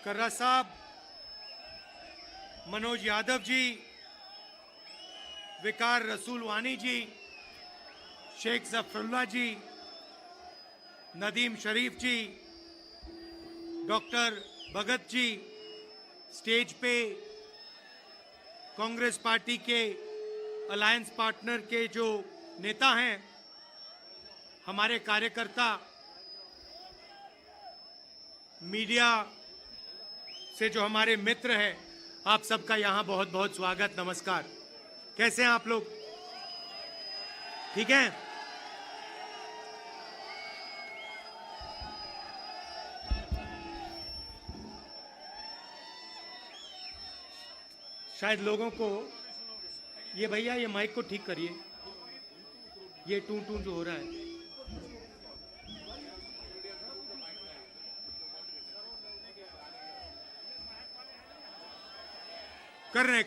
कर्रा साहब, मनोज यादव जी, विकार रसूल वानी जी, शेख जफरुल्लाह जी, नदीम शरीफ जी, डॉक्टर भगत जी, स्टेज पे कांग्रेस पार्टी के अलायंस पार्टनर के जो नेता हैं, हमारे कार्यकर्ता, मीडिया से जो हमारे मित्र हैं, आप सबका यहाँ बहुत बहुत स्वागत, नमस्कार। कैसे हैं आप लोग? ठीक हैं? शायद लोगों को ये भैया ये माइक को ठीक करिए, ये टू टू जो हो रहा है। कर रहे हैं।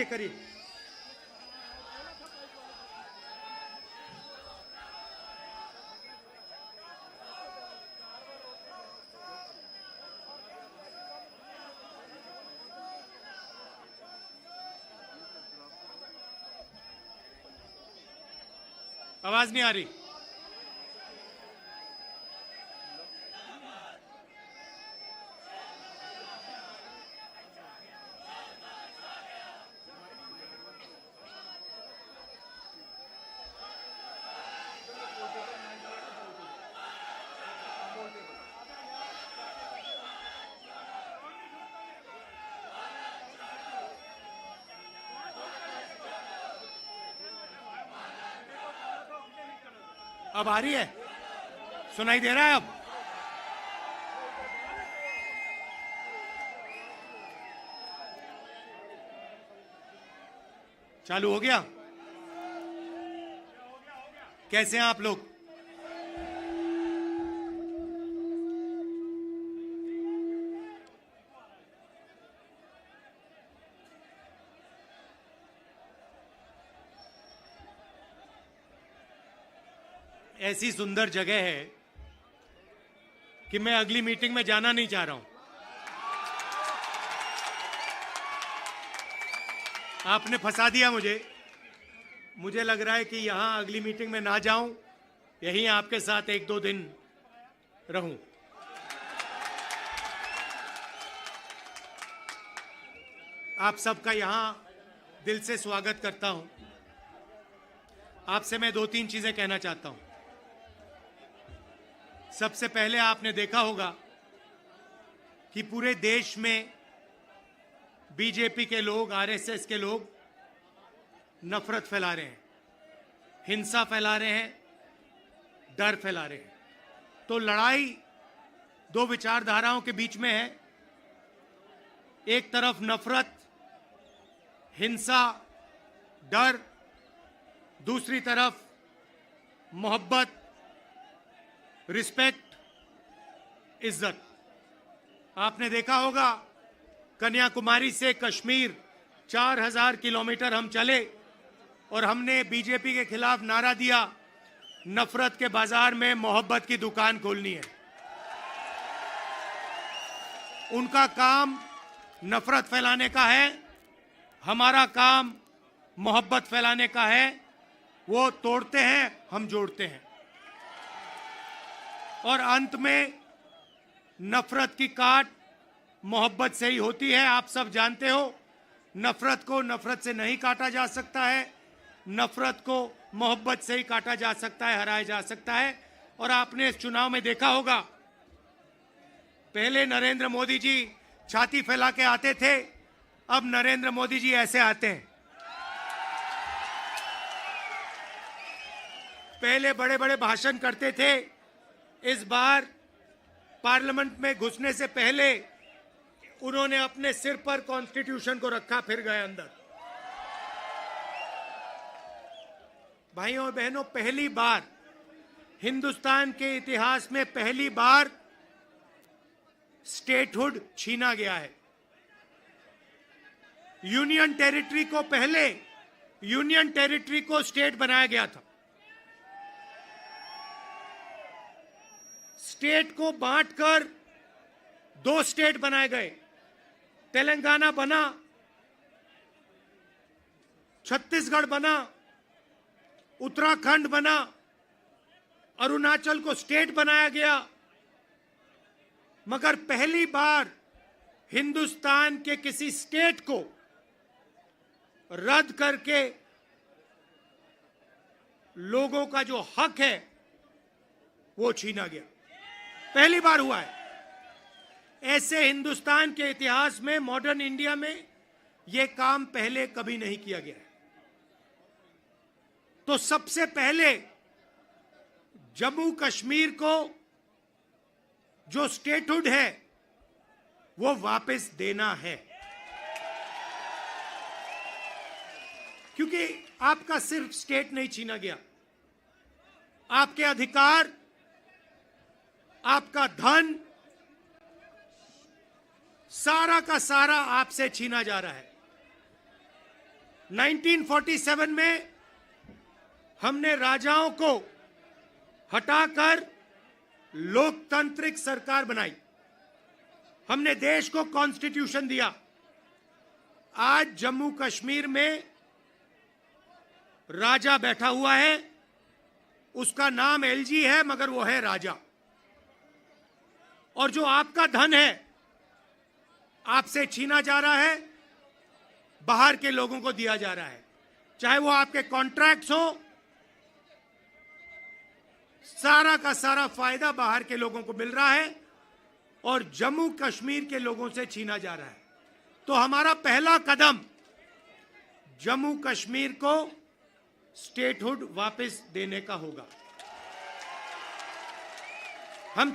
करिए। आवाज नहीं आ रही। अब आ रही है? सुनाई दे रहा है अब? चालू हो गया? कैसे हैं आप लोग? ऐसी सुंदर जगह है कि मैं अगली मीटिंग में जाना नहीं चाह रहा हूं। आपने फंसा दिया मुझे लग रहा है कि यहां अगली मीटिंग में ना जाऊं, यहीं आपके साथ 1-2 दिन रहूं। आप सबका यहां दिल से स्वागत करता हूं। आपसे मैं 2-3 चीजें कहना चाहता हूं। सबसे पहले आपने देखा होगा कि पूरे देश में बीजेपी के लोग, आरएसएस के लोग नफरत फैला रहे हैं, हिंसा फैला रहे हैं, डर फैला रहे हैं। तो लड़ाई 2 विचारधाराओं के बीच में है। एक तरफ नफरत, हिंसा, डर, दूसरी तरफ मोहब्बत, रिस्पेक्ट, इज्जत। आपने देखा होगा कन्याकुमारी से कश्मीर 4000 किलोमीटर हम चले और हमने बीजेपी के खिलाफ नारा दिया, नफरत के बाजार में मोहब्बत की दुकान खोलनी है। उनका काम नफरत फैलाने का है, हमारा काम मोहब्बत फैलाने का है। वो तोड़ते हैं, हम जोड़ते हैं। और अंत में नफरत की काट मोहब्बत से ही होती है। आप सब जानते हो, नफरत को नफरत से नहीं काटा जा सकता है, नफरत को मोहब्बत से ही काटा जा सकता है, हराया जा सकता है। और आपने इस चुनाव में देखा होगा, पहले नरेंद्र मोदी जी छाती फैला के आते थे, अब नरेंद्र मोदी जी ऐसे आते हैं। पहले बड़े बड़े भाषण करते थे, इस बार पार्लियामेंट में घुसने से पहले उन्होंने अपने सिर पर कॉन्स्टिट्यूशन को रखा, फिर गए अंदर। भाइयों और बहनों, पहली बार हिंदुस्तान के इतिहास में पहली बार स्टेटहुड छीना गया है। यूनियन टेरिटरी को पहले यूनियन टेरिटरी को स्टेट बनाया गया था। स्टेट को बांटकर 2 स्टेट बनाए गए। तेलंगाना बना, छत्तीसगढ़ बना, उत्तराखंड बना, अरुणाचल को स्टेट बनाया गया। मगर पहली बार हिंदुस्तान के किसी स्टेट को रद्द करके लोगों का जो हक है वो छीना गया। पहली बार हुआ है। ऐसे हिंदुस्तान के इतिहास में, मॉडर्न इंडिया में यह काम पहले कभी नहीं किया गया है। तो सबसे पहले जम्मू कश्मीर को जो स्टेटहुड है वो वापस देना है, क्योंकि आपका सिर्फ स्टेट नहीं छीना गया, आपके अधिकार, आपका धन, सारा का सारा आपसे छीना जा रहा है। 1947 में हमने राजाओं को हटाकर लोकतांत्रिक सरकार बनाई। हमने देश को कॉन्स्टिट्यूशन दिया। आज जम्मू कश्मीर में राजा बैठा हुआ है, उसका नाम एलजी है, मगर वो है राजा। और जो आपका धन है आपसे छीना जा रहा है, बाहर के लोगों को दिया जा रहा है। चाहे वो आपके कॉन्ट्रैक्ट्स हो, सारा का सारा फायदा बाहर के लोगों को मिल रहा है और जम्मू कश्मीर के लोगों से छीना जा रहा है। तो हमारा पहला कदम जम्मू कश्मीर को स्टेटहुड वापस देने का होगा। हम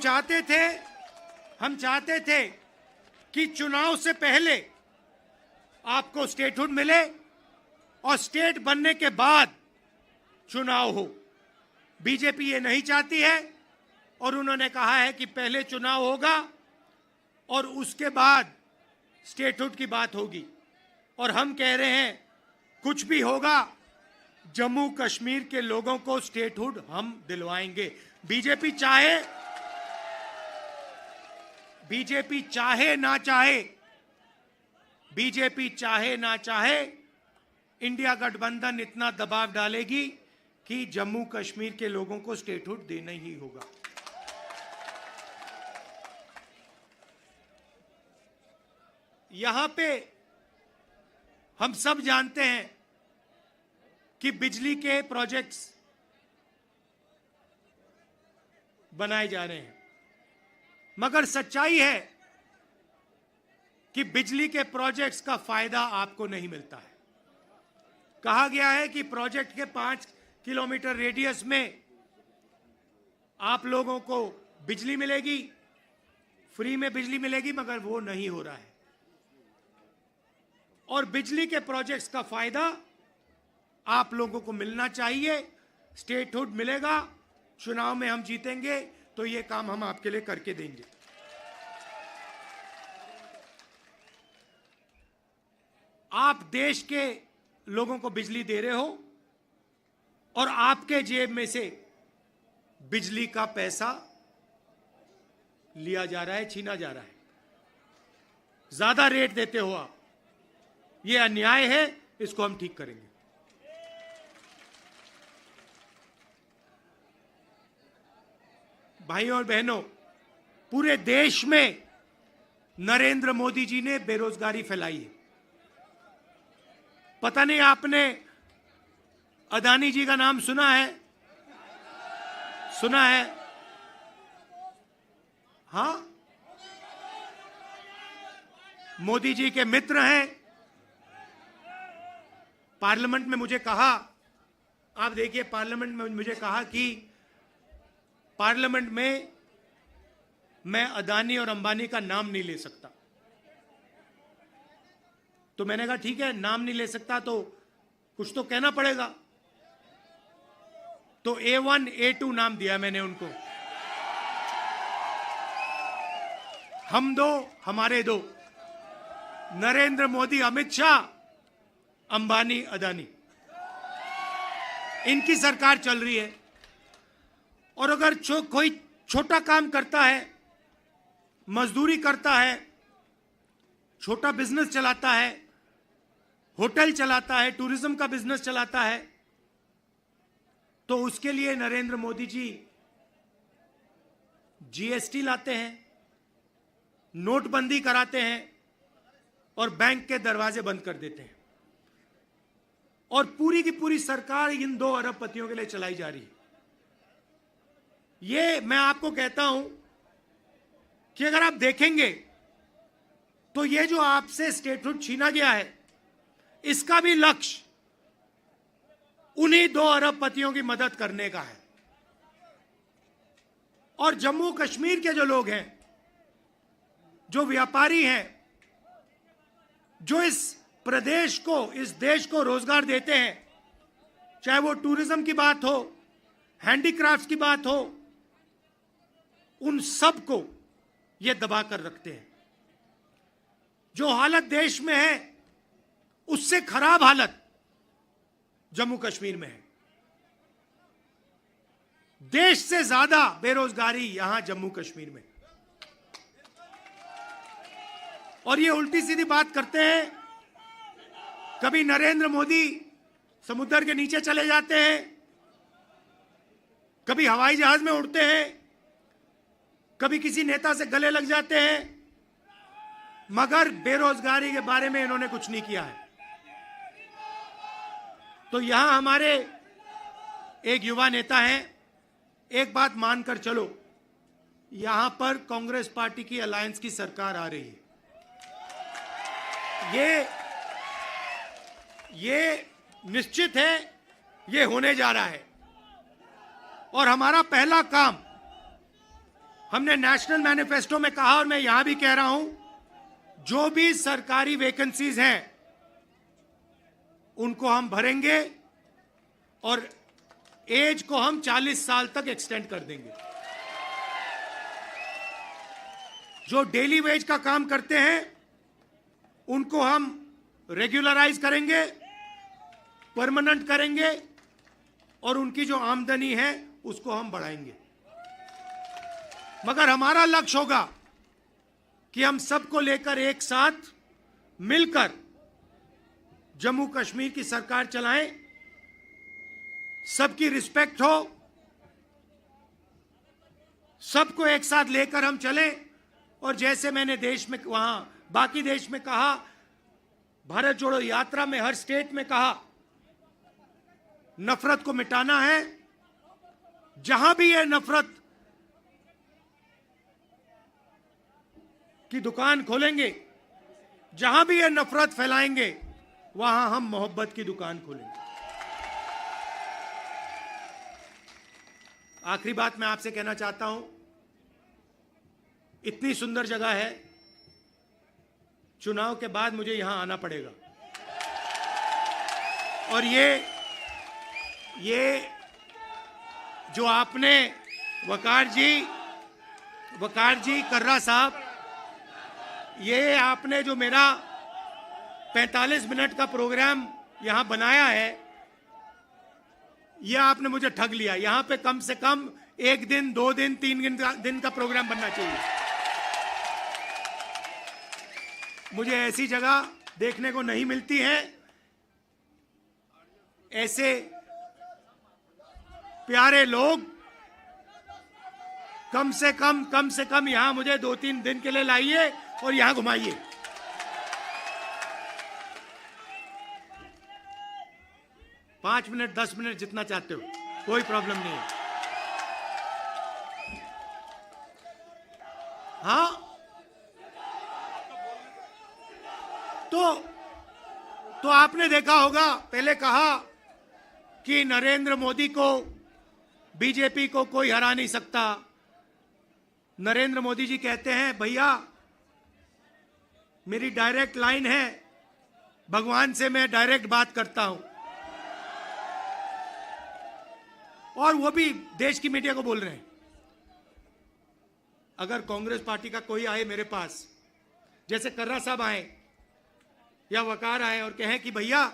चाहते थे कि चुनाव से पहले आपको स्टेटहुड मिले और स्टेट बनने के बाद चुनाव हो। बीजेपी ये नहीं चाहती है और उन्होंने कहा है कि पहले चुनाव होगा और उसके बाद स्टेटहुड की बात होगी। और हम कह रहे हैं कुछ भी होगा, जम्मू कश्मीर के लोगों को स्टेटहुड हम दिलवाएंगे। बीजेपी चाहे ना चाहे, इंडिया गठबंधन इतना दबाव डालेगी कि जम्मू कश्मीर के लोगों को स्टेटहुड देना ही होगा। यहां पे हम सब जानते हैं कि बिजली के प्रोजेक्ट्स बनाए जा रहे हैं, मगर सच्चाई है कि बिजली के प्रोजेक्ट्स का फायदा आपको नहीं मिलता है। कहा गया है कि प्रोजेक्ट के 5 किलोमीटर रेडियस में आप लोगों को बिजली मिलेगी, फ्री में बिजली मिलेगी, मगर वो नहीं हो रहा है। और बिजली के प्रोजेक्ट्स का फायदा आप लोगों को मिलना चाहिए। स्टेटहुड मिलेगा, चुनाव में हम जीतेंगे तो ये काम हम आपके लिए करके देंगे। आप देश के लोगों को बिजली दे रहे हो और आपके जेब में से बिजली का पैसा लिया जा रहा है, छीना जा रहा है। ज्यादा रेट देते हो आप, ये अन्याय है, इसको हम ठीक करेंगे। भाइयों और बहनों, पूरे देश में नरेंद्र मोदी जी ने बेरोजगारी फैलाई है। पता नहीं आपने अदानी जी का नाम सुना है? सुना है? हां, मोदी जी के मित्र हैं। पार्लियामेंट में मुझे कहा, आप देखिए, पार्लियामेंट में मुझे कहा कि पार्लियामेंट में मैं अदानी और अंबानी का नाम नहीं ले सकता। तो मैंने कहा ठीक है, नाम नहीं ले सकता तो कुछ तो कहना पड़ेगा। तो A1 A2 नाम दिया मैंने उनको। हम दो हमारे दो, नरेंद्र मोदी, अमित शाह, अंबानी, अदानी, इनकी सरकार चल रही है। और अगर कोई छोटा काम करता है, मजदूरी करता है, छोटा बिजनेस चलाता है, होटल चलाता है, टूरिज्म का बिजनेस चलाता है, तो उसके लिए नरेंद्र मोदी जी जीएसटी लाते हैं, नोटबंदी कराते हैं और बैंक के दरवाजे बंद कर देते हैं। और पूरी की पूरी सरकार इन 2 अरबपतियों के लिए चलाई जा रही है। ये मैं आपको कहता हूं कि अगर आप देखेंगे तो ये जो आपसे स्टेटहुड छीना गया है, इसका भी लक्ष्य उन्हीं 2 अरबपतियों की मदद करने का है। और जम्मू कश्मीर के जो लोग हैं, जो व्यापारी हैं, जो इस प्रदेश को, इस देश को रोजगार देते हैं, चाहे वो टूरिज्म की बात हो, हैंडीक्राफ्ट्स की बात हो, उन सब को ये दबा कर रखते हैं। जो हालत देश में है, उससे खराब हालत जम्मू कश्मीर में है। देश से ज्यादा बेरोजगारी यहां जम्मू कश्मीर में। और ये उल्टी सीधी बात करते हैं। कभी नरेंद्र मोदी समुद्र के नीचे चले जाते हैं, कभी हवाई जहाज में उड़ते हैं, कभी किसी नेता से गले लग जाते हैं, मगर बेरोजगारी के बारे में इन्होंने कुछ नहीं किया है। तो यहां हमारे एक युवा नेता हैं, एक बात मानकर चलो, यहां पर कांग्रेस पार्टी की अलायंस की सरकार आ रही है। ये निश्चित है, ये होने जा रहा है। और हमारा पहला काम, हमने नेशनल मैनिफेस्टो में कहा और मैं यहां भी कह रहा हूं, जो भी सरकारी वैकेंसीज हैं उनको हम भरेंगे और एज को हम 40 साल तक एक्सटेंड कर देंगे। जो डेली वेज का काम करते हैं उनको हम रेगुलराइज करेंगे, परमानेंट करेंगे और उनकी जो आमदनी है उसको हम बढ़ाएंगे। मगर हमारा लक्ष्य होगा कि हम सबको लेकर एक साथ मिलकर जम्मू कश्मीर की सरकार चलाएं, सबकी रिस्पेक्ट हो, सबको एक साथ लेकर हम चलें। और जैसे मैंने देश में, वहां बाकी देश में कहा, भारत जोड़ो यात्रा में हर स्टेट में कहा, नफरत को मिटाना है। जहां भी ये नफरत की दुकान खोलेंगे, जहां भी ये नफरत फैलाएंगे, वहां हम मोहब्बत की दुकान खोलेंगे। आखिरी बात मैं आपसे कहना चाहता हूं, इतनी सुंदर जगह है, चुनाव के बाद मुझे यहां आना पड़ेगा। और ये जो आपने वकार जी कर्रा साहब, ये आपने जो मेरा 45 मिनट का प्रोग्राम यहां बनाया है, यह आपने मुझे ठग लिया। यहां पे कम से कम 1 दिन, 2 दिन, 3 दिन का प्रोग्राम बनना चाहिए। मुझे ऐसी जगह देखने को नहीं मिलती है। ऐसे प्यारे लोग, कम से कम यहां मुझे 2-3 दिन के लिए लाइए और यहां घुमाइए। पांच मिनट, 10 मिनट, जितना चाहते हो, कोई प्रॉब्लम नहीं है। हाँ, तो आपने देखा होगा, पहले कहा कि नरेंद्र मोदी को, बीजेपी को कोई हरा नहीं सकता। नरेंद्र मोदी जी कहते हैं, भैया मेरी डायरेक्ट लाइन है, भगवान से मैं डायरेक्ट बात करता हूं। और वो भी देश की मीडिया को बोल रहे हैं। अगर कांग्रेस पार्टी का कोई आए मेरे पास, जैसे कर्रा साहब आए या वकार आए और कहें कि भैया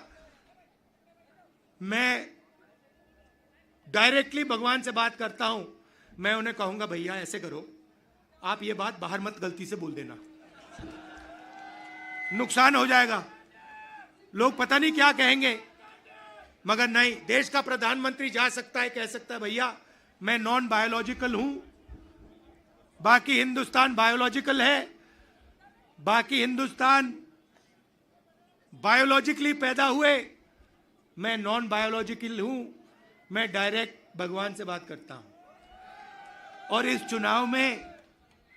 मैं डायरेक्टली भगवान से बात करता हूं, मैं उन्हें कहूंगा भैया ऐसे करो, आप ये बात बाहर मत गलती से बोल देना, नुकसान हो जाएगा, लोग पता नहीं क्या कहेंगे। मगर नहीं, देश का प्रधानमंत्री जा सकता है, कह सकता है भैया मैं नॉन बायोलॉजिकल हूं, बाकी हिंदुस्तान बायोलॉजिकल है, बाकी हिंदुस्तान बायोलॉजिकली पैदा हुए, मैं नॉन बायोलॉजिकल हूं, मैं डायरेक्ट भगवान से बात करता हूं। और इस चुनाव में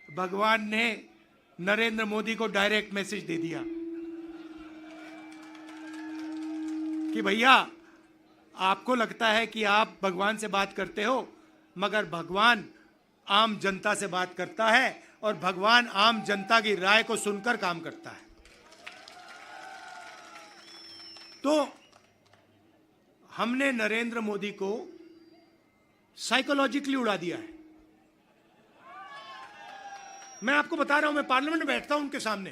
भगवान ने नरेंद्र मोदी को डायरेक्ट मैसेज दे दिया कि भैया आपको लगता है कि आप भगवान से बात करते हो, मगर भगवान आम जनता से बात करता है और भगवान आम जनता की राय को सुनकर काम करता है। तो हमने नरेंद्र मोदी को साइकोलॉजिकली उड़ा दिया है। मैं आपको बता रहा हूं, मैं पार्लियामेंट में बैठता हूं, उनके सामने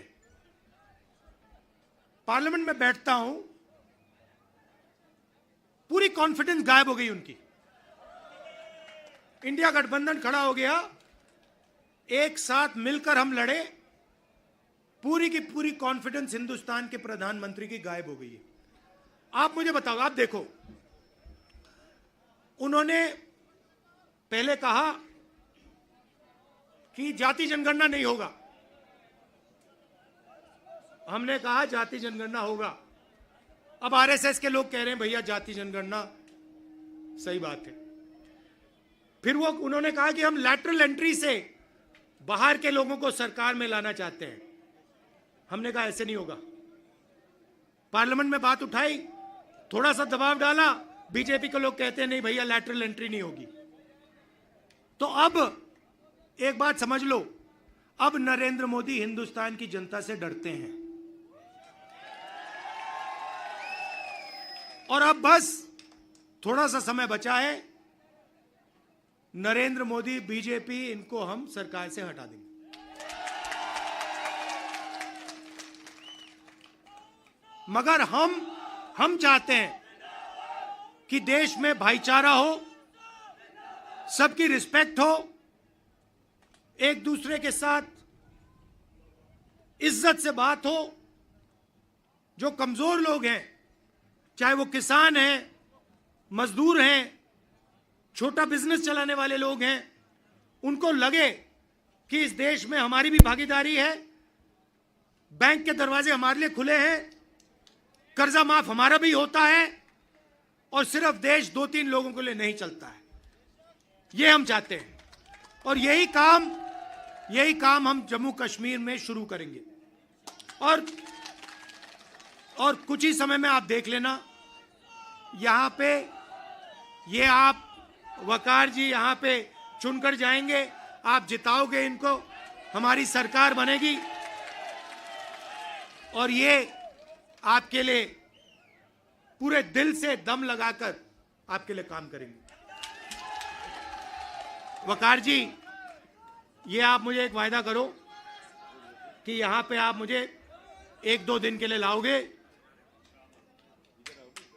पार्लियामेंट में बैठता हूं, पूरी कॉन्फिडेंस गायब हो गई उनकी। इंडिया गठबंधन खड़ा हो गया, एक साथ मिलकर हम लड़े, पूरी की पूरी कॉन्फिडेंस हिंदुस्तान के प्रधानमंत्री की गायब हो गई है। आप मुझे बताओ, आप देखो, उन्होंने पहले कहा कि जाति जनगणना नहीं होगा, हमने कहा जाति जनगणना होगा। अब आरएसएस के लोग कह रहे हैं भैया जाति जनगणना सही बात है। फिर वो उन्होंने कहा कि हम लैटरल एंट्री से बाहर के लोगों को सरकार में लाना चाहते हैं, हमने कहा ऐसे नहीं होगा। पार्लियामेंट में बात उठाई, थोड़ा सा दबाव डाला, बीजेपी के लोग कहते हैं नहीं भैया लैटरल एंट्री नहीं होगी। तो अब एक बात समझ लो, अब नरेंद्र मोदी हिंदुस्तान की जनता से डरते हैं और अब बस थोड़ा सा समय बचा है, नरेंद्र मोदी बीजेपी इनको हम सरकार से हटा देंगे। मगर हम चाहते हैं कि देश में भाईचारा हो, सबकी रिस्पेक्ट हो, एक दूसरे के साथ इज्जत से बात हो। जो कमजोर लोग हैं, चाहे वो किसान हैं, मजदूर हैं, छोटा बिजनेस चलाने वाले लोग हैं, उनको लगे कि इस देश में हमारी भी भागीदारी है, बैंक के दरवाजे हमारे लिए खुले हैं, कर्जा माफ हमारा भी होता है और सिर्फ देश 2-3 लोगों के लिए नहीं चलता है। ये हम चाहते हैं और यही काम हम जम्मू कश्मीर में शुरू करेंगे। और कुछ ही समय में आप देख लेना, यहां पे ये आप वकार जी यहां पे चुनकर जाएंगे, आप जिताओगे इनको, हमारी सरकार बनेगी और ये आपके लिए पूरे दिल से दम लगाकर आपके लिए काम करेंगे। वकार जी, ये आप मुझे एक वायदा करो कि यहां पे आप मुझे 1-2 दिन के लिए लाओगे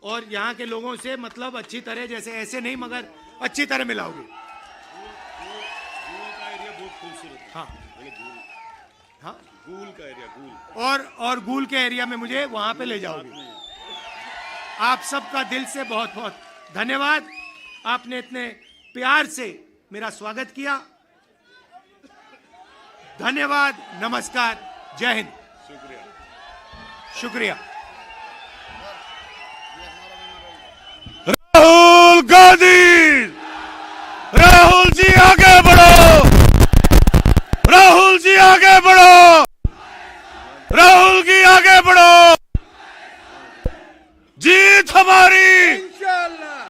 और यहां के लोगों से मतलब अच्छी तरह, जैसे ऐसे नहीं मगर अच्छी तरह मिलाओगे। हाँ हाँ, गूल का एरिया, गूल और गूल के एरिया में मुझे वहां पे ले जाओगे। आप सबका दिल से बहुत बहुत धन्यवाद, आपने इतने प्यार से मेरा स्वागत किया। धन्यवाद, नमस्कार, जय हिंद, शुक्रिया।